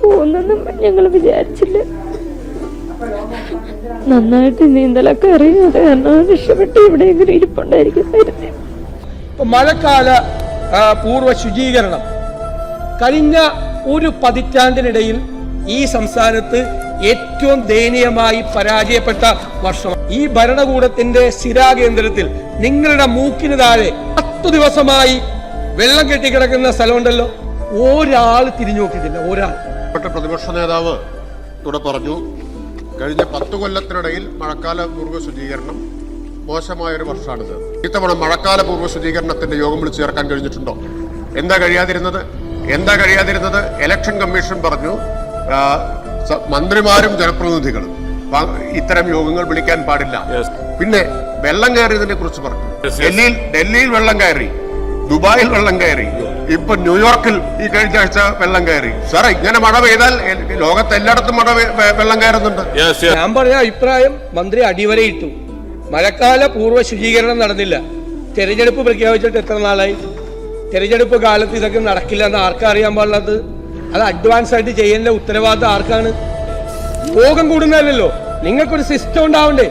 പോകുന്നെന്നും ഞങ്ങൾ വിചാരിച്ചില്ല. നന്നായിട്ട് നീന്തലൊക്കെ അറിയാതെ രക്ഷപ്പെട്ട് എവിടെയെങ്കിലും ഇരിപ്പുണ്ടായിരിക്കും. മഴക്കാല പൂർവ്വ ശുചീകരണം കഴിഞ്ഞ ഒരു പതിറ്റാണ്ടിനിടയിൽ ഈ സംസ്ഥാനത്ത് ഏറ്റവും ദയനീയമായി പരാജയപ്പെട്ട വർഷമാണ്. ഈ ഭരണകൂടത്തിന്റെ സ്ഥിരാകേന്ദ്രത്തിൽ നിങ്ങളുടെ മൂക്കിന് താഴെ 10 ദിവസമായി വെള്ളം കെട്ടിക്കിടക്കുന്ന സ്ഥലമുണ്ടല്ലോ, ഒരാൾ തിരിഞ്ഞു നോക്കിയിട്ടില്ല. ഒരാൾ. പ്രതിപക്ഷ നേതാവ് ഇവിടെ പറഞ്ഞു, കഴിഞ്ഞ 10 കൊല്ലത്തിനിടയിൽ മഴക്കാല പൂർവ്വ ശുചീകരണം മോശമായൊരു വർഷമാണിത്. ഇത്തവണ മഴക്കാല പൂർവ്വ ശുചീകരണത്തിന്റെ യോഗം വിളിച്ചു ചേർക്കാൻ കഴിഞ്ഞിട്ടുണ്ടോ? എന്താ കഴിയാതിരുന്നത്? ഇലക്ഷൻ കമ്മീഷൻ പറഞ്ഞു മന്ത്രിമാരും ജനപ്രതിനിധികളും ഇത്തരം യോഗങ്ങൾ വിളിക്കാൻ പാടില്ല. പിന്നെ വെള്ളം കയറിയതിനെ കുറിച്ച് പറഞ്ഞു. ഡൽഹിയിൽ വെള്ളം കയറി, ദുബായിൽ വെള്ളം കയറി, ഇപ്പൊ ന്യൂയോർക്കിൽ ഈ കഴിഞ്ഞ ആഴ്ച വെള്ളം കയറി. സാറേ, ഇങ്ങനെ മഴ പെയ്താൽ ലോകത്ത് എല്ലായിടത്തും വെള്ളം കയറുന്നുണ്ട്. ഞാൻ പറഞ്ഞ അഭിപ്രായം മന്ത്രി അടിവരയിട്ടു. മഴക്കാല പൂർവ്വ ശുചീകരണം നടന്നില്ല. തെരഞ്ഞെടുപ്പ് പ്രഖ്യാപിച്ചിട്ട് എത്ര നാളായി? തെരഞ്ഞെടുപ്പ് കാലത്ത് ഇതൊക്കെ നടക്കില്ല എന്ന് ആർക്കാ അറിയാൻ പാടില്ലാത്തത്? അത് അഡ്വാൻസ് ആയിട്ട് ചെയ്യേണ്ട ഉത്തരവാദിത്തം ആർക്കാണ്? യോഗം കൂടുന്നതല്ലോ, നിങ്ങൾക്കൊരു സിസ്റ്റം ഉണ്ടാവണ്ടേ?